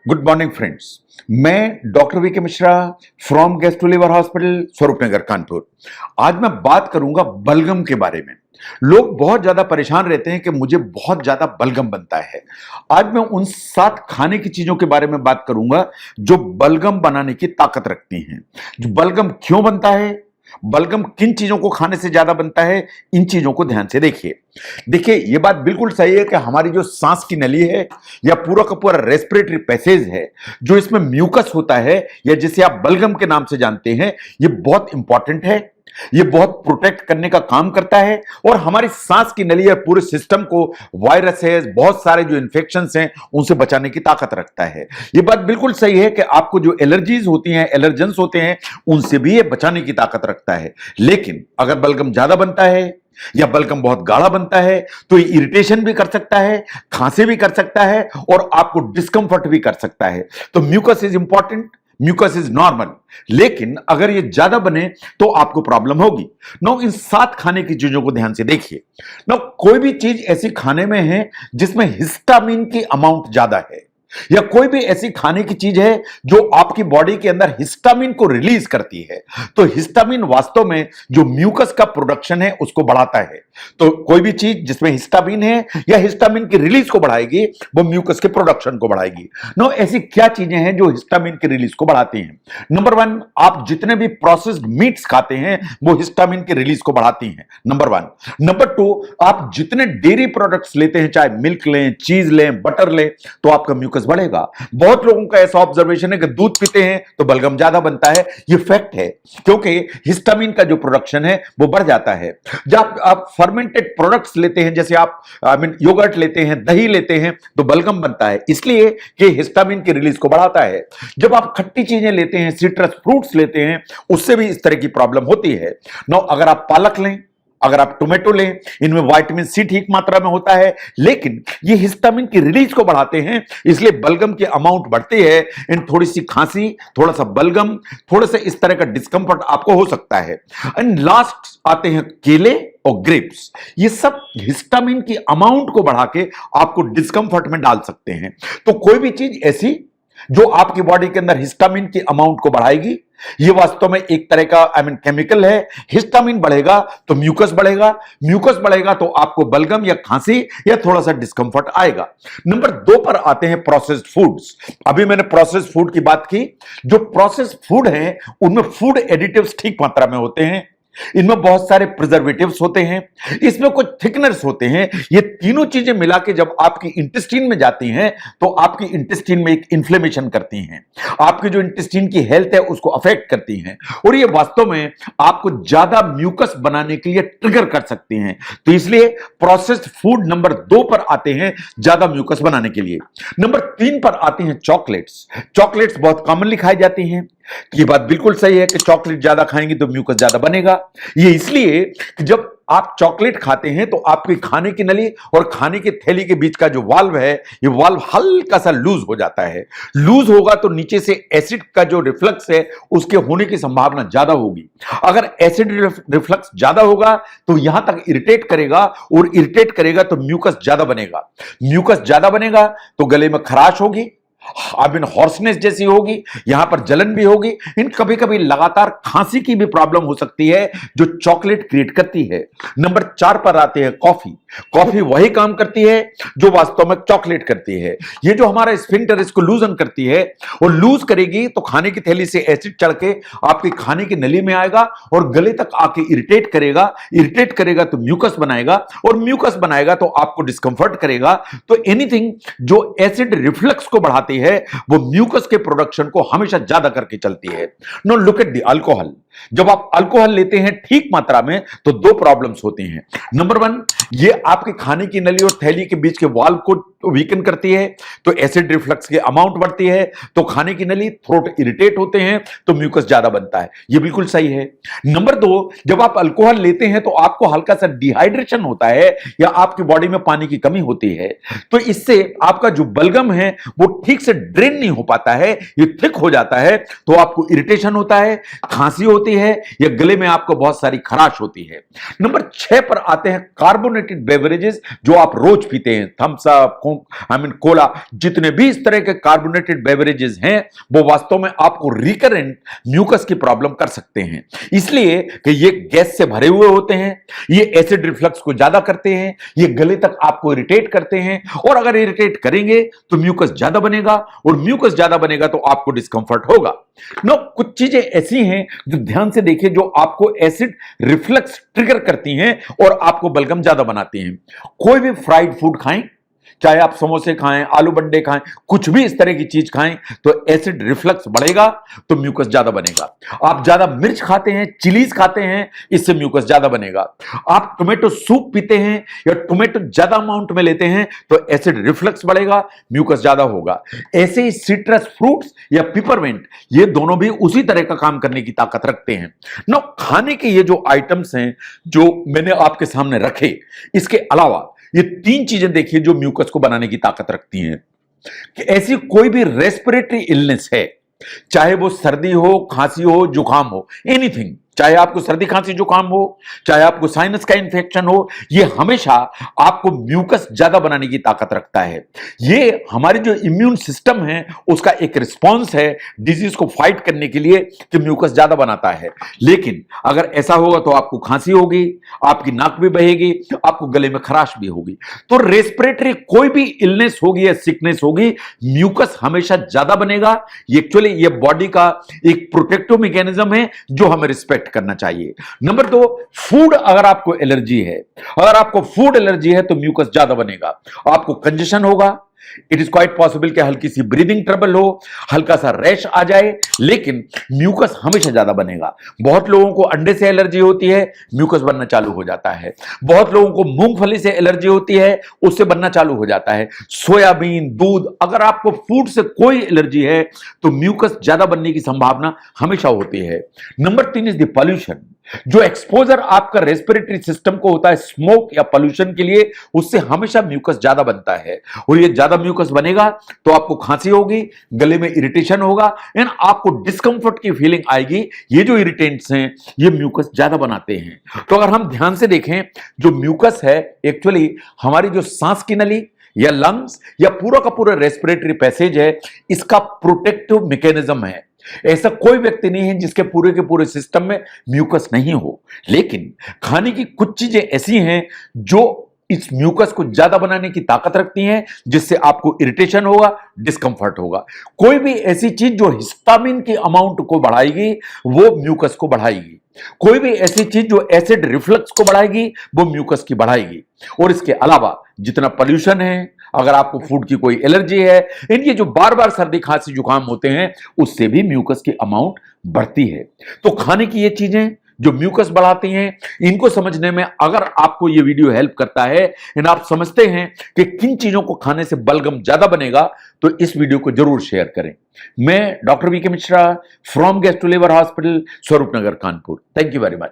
Good morning friends. मैं doctor V के Mishra from gastro liver hospital Swaroop Nagar Kanpur. आज मैं बात करूंगा बलगम के बारे में। लोग बहुत ज्यादा परेशान रहते हैं कि मुझे बहुत ज्यादा बलगम बनता है। आज मैं उन 7 खाने की चीजों के बारे में बात करूंगा जो बलगम बनाने की ताकत रखती हैं। जो बलगम क्यों बनता है, बलगम किन चीजों को खाने से ज्यादा बनता है, इन चीजों को ध्यान से देखिए ये बात बिल्कुल सही है कि हमारी जो सांस की नली है या पूरा का पूरा रेस्पिरेटरी पैसेज है, जो इसमें म्यूकस होता है या जिसे आप बलगम के नाम से जानते हैं, ये बहुत इंपॉर्टेंट है। ये बहुत प्रोटेक्ट करने का काम करता है और हमारी सांस की नली या पूरे सिस्टम को वायरसेस, बहुत सारे जो इंफेक्शंस हैं, उनसे बचाने की ताकत रखता है। ये बात बिल्कुल सही है कि आपको जो एलर्जीज होती हैं, एलर्जेंस होते हैं, उनसे भी ये बचाने की ताकत रखता है। लेकिन अगर बलगम ज्यादा बनता है या बलगम बहुत गाढ़ा बनता है तो ये इरिटेशन भी कर सकता है, खांसी भी कर सकता है और आपको डिस्कंफर्ट भी कर सकता है। तो mucus is important, mucus is normal, लेकिन अगर ये ज्यादा बने तो आपको प्रॉब्लम होगी। नो, इन 7 खाने की चीजों को ध्यान से देखिए। नो, कोई भी चीज ऐसी खाने में है जिसमें हिस्टामिन की अमाउंट ज्यादा है, या कोई भी ऐसी खाने की चीज है जो आपकी बॉडी के अंदर हिस्टामिन को रिलीज करती है, तो हिस्टामिन वास्तव में जो म्यूकस का प्रोडक्शन है उसको बढ़ाता है। तो कोई भी चीज जिसमें हिस्टामिन है या हिस्टामिन की रिलीज को बढ़ाएगी, वो म्यूकस के प्रोडक्शन को बढ़ाएगी। नो, ऐसी क्या चीजें हैं जो हिस्टामिन की रिलीज को बढ़ाती हैं? नंबर 1, आप जितने भी प्रोसेस्ड मीट्स खाते हैं वो हिस्टामिन की रिलीज को बढ़ाती हैं, नंबर 1। नंबर 2, आप जितने डेयरी प्रोडक्ट्स लेते हैं, चाहे मिल्क लें, चीज लें, बटर लें, तो आपका म्यूकस बढ़ेगा। बहुत लोगों का ऐसा ऑब्जर्वेशन है कि दूध पीते हैं तो बलगम ज्यादा बनता है। ये फैक्ट है, क्योंकि हिस्टामिन का जो प्रोडक्शन है वो बढ़ जाता है। जब आप फर्मेंटेड प्रोडक्ट्स लेते हैं, जैसे आप योगर्ट लेते हैं, दही लेते हैं, तो बलगम बनता है, इसलिए कि हिस्टामिन की रिलीज को बढ़ाता है। जब आप खट्टी चीजें लेते हैं, सिट्रस फ्रूट्स लेते हैं, उससे भी इस तरह की प्रॉब्लम होती है। नो, अगर आप पालक लें, अगर आप टोमेटो लें, इनमें विटामिन सी ठीक मात्रा में होता है, लेकिन ये हिस्टामिन की रिलीज को बढ़ाते हैं, इसलिए बलगम की अमाउंट बढ़ती है। इन थोड़ी सी खांसी, थोड़ा सा बलगम, थोड़ा सा इस तरह का डिस्कंफर्ट आपको हो सकता है। एंड लास्ट आते हैं केले और ग्रेप्स। ये सब हिस्टामिन की अमाउंट को बढ़ा के आपको डिस्कंफर्ट में डाल सकते हैं। तो कोई भी चीज ऐसी जो आपकी बॉडी के अंदर हिस्टामिन की अमाउंट को बढ़ाएगी, ये वास्तव में एक तरह का केमिकल है। हिस्टामिन बढ़ेगा तो म्यूकस बढ़ेगा, म्यूकस बढ़ेगा तो आपको बलगम या खांसी या थोड़ा सा डिस्कंफर्ट आएगा। नंबर 2 पर आते हैं प्रोसेस्ड फूड्स। अभी मैंने प्रोसेस्ड फूड की बात की। जो प्रोसेस्ड फूड हैं उनमें फूड एडिटिव्स ठीक मात्रा में होते हैं, इनमें बहुत सारे प्रिजर्वेटिव्स होते हैं, इसमें कुछ थिकनर्स होते हैं। ये तीनों चीजें मिला के जब आपकी इंटेस्टाइन में जाती हैं तो आपकी इंटेस्टाइन में एक इन्फ्लेमेशन करती हैं, आपकी जो इंटेस्टाइन की हेल्थ है उसको अफेक्ट करती हैं, और ये वास्तव में आपको ज्यादा म्यूकस बनाने के लिए ट्रिगर कर सकती हैं। तो इसलिए प्रोसेस्ड फूड नंबर 2 पर आते हैं ज्यादा म्यूकस बनाने के लिए। नंबर 3 पर आते हैं चॉकलेट्स। चॉकलेट्स बहुत कॉमनली खाई जाती हैं। ये बात बिल्कुल सही है कि चॉकलेट ज्यादा खाएंगे तो म्यूकस ज्यादा बनेगा। ये इसलिए कि जब आप चॉकलेट खाते हैं तो आपकी खाने की नली और खाने की थैली के बीच का जो वाल्व है, ये वाल्व हल्का सा लूज हो जाता है। लूज होगा तो नीचे से एसिड का जो रिफ्लक्स है उसके होने की संभावना ज्यादा होगी। अगर एसिड रिफ्लक्स ज्यादा होगा तो यहां तक इरिटेट करेगा, और इरिटेट करेगा तो म्यूकस ज्यादा बनेगा। म्यूकस ज्यादा बनेगा तो गले में खराश होगी, हॉर्सनेस जैसी होगी, यहां पर जलन भी होगी। इन कभी कभी लगातार खांसी की भी प्रॉब्लम हो सकती है जो चॉकलेट क्रिएट करती है। नंबर 4 पर आते हैं कॉफी। कॉफी वही काम करती है जो वास्तव में चॉकलेट करती है। ये जो हमारा स्फिंक्टर इसको लूजन करती है, और लूज करेगी तो खाने की थैली से एसिड चढ़ के आपकी खाने की नली में आएगा और गले तक आके इरिटेट करेगा। इरिटेट करेगा तो म्यूकस बनाएगा, और म्यूकस बनाएगा तो आपको डिस्कंफर्ट करेगा। तो एनीथिंग जो एसिड रिफ्लक्स को बढ़ाती है वो म्यूकस के प्रोडक्शन को हमेशा ज्यादा करके चलती है। No, look at the alcohol. जब आप अल्कोहल लेते हैं ठीक मात्रा में तो 2 प्रॉब्लम्स होती हैं। नंबर 1, ये आपके खाने की नली और थैली के बीच के वाल्व को वीकन करती है, तो एसिड रिफ्लक्स की अमाउंट बढ़ती है, तो खाने की नली, थ्रोट इरिटेट होते हैं, तो म्यूकस ज्यादा बनता है। ये बिल्कुल सही है। नंबर 2, जब आप अल्कोहल लेते हैं तो आपको हल्का सा डिहाइड्रेशन होता है या आपकी बॉडी में पानी की कमी होती है, तो इससे आपका जो बलगम है वो ठीक ठीक से ड्रेन नहीं हो पाता है, ये थिक हो जाता है, तो आपको इरिटेशन होता है, खांसी होती है, या गले में आपको बहुत सारी खराश होती है। नंबर 6 पर आते हैं कार्बोनेटेड बेवरेजेस, जो आप रोज पीते हैं, थम्स अप, कोला, जितने भी इस तरह के कार्बोनेटेड बेवरेजेस हैं, वो वास्तव में आपको रिकरेंट म्यूकस की प्रॉब्लम कर सकते हैं, इसलिए कि ये गैस से भरे हुए होते हैं, ये एसिड रिफ्लक्स को ज्यादा करते हैं, ये गले तक आपको इरिटेट करते हैं, और अगर इरिटेट करेंगे तो म्यूकस ज्यादा बनेगा, और म्यूकस ज्यादा बनेगा तो आपको डिस्कंफर्ट होगा। नो, कुछ चीजें ऐसी हैं जो ध्यान से देखिए, जो आपको एसिड रिफ्लक्स ट्रिगर करती हैं और आपको बलगम ज्यादा बनाती हैं। कोई भी फ्राइड फूड खाएं, चाहे आप समोसे खाएं, आलू बंडे खाएं, कुछ भी इस तरह की चीज खाएं, तो एसिड रिफ्लक्स बढ़ेगा, तो म्यूकस ज्यादा बनेगा। आप ज्यादा मिर्च खाते हैं, चिलीज खाते हैं, इससे म्यूकस ज्यादा बनेगा। आप टोमेटो सूप पीते हैं या टोमेटो ज्यादा अमाउंट में लेते हैं, तो एसिड रिफ्लक्स बढ़ेगा, म्यूकस ज्यादा होगा। ऐसे ही सिट्रस फ्रूट्स या पिपरमिंट, ये दोनों भी उसी तरह का काम करने की ताकत रखते हैं। ना, खाने के ये जो आइटम्स हैं जो मैंने आपके सामने रखे, इसके अलावा ये 3 चीजें देखिए जो म्यूकस को बनाने की ताकत रखती हैं। कि ऐसी कोई भी रेस्पिरेटरी इलनेस है, चाहे वो सर्दी हो, खांसी हो, जुकाम हो, एनीथिंग, चाहे आपको सर्दी खांसी जुकाम हो, चाहे आपको साइनस का इंफेक्शन हो, ये हमेशा आपको म्यूकस ज्यादा बनाने की ताकत रखता है। ये हमारी जो इम्यून सिस्टम है उसका एक रिस्पॉन्स है डिजीज को फाइट करने के लिए, कि म्यूकस ज्यादा बनाता है। लेकिन अगर ऐसा होगा तो आपको खांसी होगी, आपकी नाक भी बहेगी, आपको गले में खराश भी होगी। तो रेस्पिरेटरी कोई भी इलनेस होगी या सिकनेस होगी, म्यूकस हमेशा ज्यादा बनेगा। एक्चुअली ये बॉडी का एक प्रोटेक्टिव मैकेनिज्म है जो हमें रिस्पेक्ट करना चाहिए। नंबर 2, फूड, अगर आपको एलर्जी है, अगर आपको फूड एलर्जी है तो म्यूकस ज्यादा बनेगा, आपको कंजेशन होगा, इट इज क्वाइट पॉसिबल कि हल्की सी ब्रीदिंग ट्रबल हो, हल्का सा रैश आ जाए, लेकिन म्यूकस हमेशा ज्यादा बनेगा। बहुत लोगों को अंडे से एलर्जी होती है, म्यूकस बनना चालू हो जाता है। बहुत लोगों को मूंगफली से एलर्जी होती है, उससे बनना चालू हो जाता है। सोयाबीन, दूध, अगर आपको फूड से कोई एलर्जी है तो म्यूकस ज्यादा बनने की संभावना हमेशा होती है। Number 3 is the pollution. जो एक्सपोजर आपका रेस्पिरेटरी सिस्टम को होता है स्मोक या पोल्यूशन के लिए, उससे हमेशा म्यूकस ज्यादा बनता है, और ये ज्यादा म्यूकस बनेगा तो आपको खांसी होगी, गले में इरिटेशन होगा, एंड आपको डिस्कंफर्ट की फीलिंग आएगी। ये जो इरिटेंट्स हैं ये म्यूकस ज्यादा बनाते हैं। तो अगर हम ध्यान से देखें, जो म्यूकस है एक्चुअली हमारी जो सांस की नली या लंग्स या पूरा का पूरा रेस्पिरेटरी पैसेज है, इसका प्रोटेक्टिव मैकेनिज्म है। ऐसा कोई व्यक्ति नहीं है जिसके पूरे के पूरे सिस्टम में म्यूकस नहीं हो, लेकिन खाने की कुछ चीजें ऐसी हैं जो इस म्यूकस को ज्यादा बनाने की ताकत रखती हैं, जिससे आपको इरिटेशन होगा, डिस्कंफर्ट होगा। कोई भी ऐसी चीज जो हिस्टामिन की अमाउंट को बढ़ाएगी, वो म्यूकस को बढ़ाएगी। कोई भी ऐसी चीज जो एसिड रिफ्लक्स को बढ़ाएगी, वो म्यूकस की बढ़ाएगी। और इसके अलावा जितना पोल्यूशन है, अगर आपको फूड की कोई एलर्जी है, इनकी जो बार बार सर्दी खांसी जुकाम होते हैं, उससे भी म्यूकस की अमाउंट बढ़ती है। तो खाने की ये चीजें जो म्यूकस बढ़ाती हैं, इनको समझने में अगर आपको ये वीडियो हेल्प करता है एंड आप समझते हैं कि किन चीजों को खाने से बलगम ज्यादा बनेगा, तो इस वीडियो को जरूर शेयर करें। मैं doctor V K Mishra from gastro liver hospital, Swaroop Nagar, Kanpur. Thank you very much.